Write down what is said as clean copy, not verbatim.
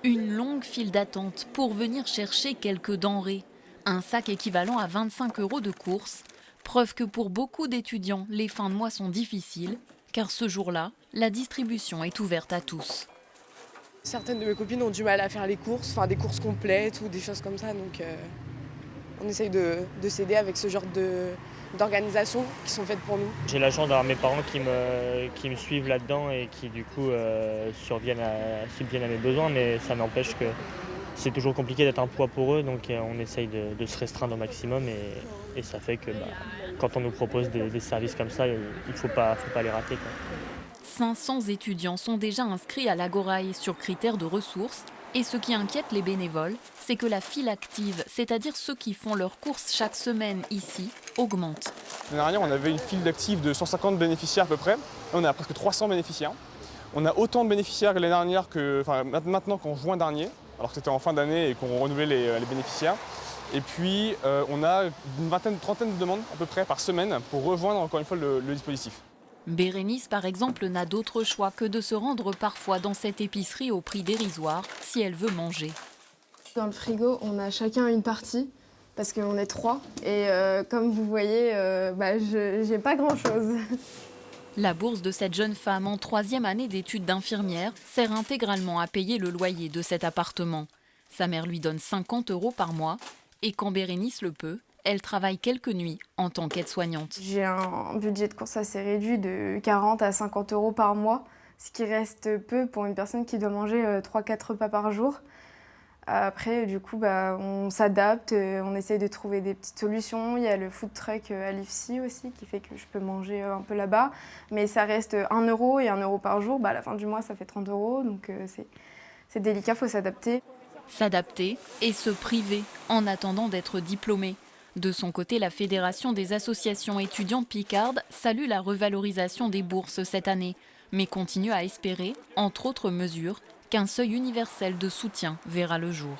Une longue file d'attente pour venir chercher quelques denrées. Un sac équivalent à 25 € de course. Preuve que pour beaucoup d'étudiants, les fins de mois sont difficiles, car ce jour-là, la distribution est ouverte à tous. Certaines de mes copines ont du mal à faire les courses, enfin des courses complètes ou des choses comme ça, donc on essaye de s'aider avec ce genre d'organisations qui sont faites pour nous. J'ai la chance d'avoir mes parents qui me suivent là-dedans et qui du coup subviennent à mes besoins, mais ça n'empêche que c'est toujours compliqué d'être un poids pour eux, donc on essaye de se restreindre au maximum et ça fait que quand on nous propose des services comme ça, il ne faut pas les rater, quoi. 500 étudiants sont déjà inscrits à l'Agoraï sur critères de ressources. Et ce qui inquiète les bénévoles, c'est que la file active, c'est-à-dire ceux qui font leurs courses chaque semaine ici, augmente. L'année dernière, on avait une file d'actifs de 150 bénéficiaires à peu près. Là, on a presque 300 bénéficiaires. On a autant de bénéficiaires l'année dernière maintenant qu'en juin dernier, alors que c'était en fin d'année et qu'on renouvelait les bénéficiaires. Et puis, on a une trentaine de demandes à peu près par semaine pour rejoindre encore une fois le dispositif. Bérénice, par exemple, n'a d'autre choix que de se rendre parfois dans cette épicerie au prix dérisoire si elle veut manger. Dans le frigo, on a chacun une partie parce qu'on est 3. Et comme vous voyez, j'ai pas grand-chose. La bourse de cette jeune femme en 3e année d'études d'infirmière sert intégralement à payer le loyer de cet appartement. Sa mère lui donne 50 € par mois et quand Bérénice le peut, elle travaille quelques nuits en tant qu'aide-soignante. J'ai un budget de course assez réduit de 40 à 50 € par mois, ce qui reste peu pour une personne qui doit manger 3-4 repas par jour. Après, du coup, on s'adapte, on essaye de trouver des petites solutions. Il y a le food truck à l'IFSI aussi qui fait que je peux manger un peu là-bas. Mais ça reste 1 € et 1 € par jour. À la fin du mois, ça fait 30 €. Donc c'est délicat, il faut s'adapter. S'adapter et se priver en attendant d'être diplômé. De son côté, la Fédération des associations étudiantes picardes salue la revalorisation des bourses cette année, mais continue à espérer, entre autres mesures, qu'un seuil universel de soutien verra le jour.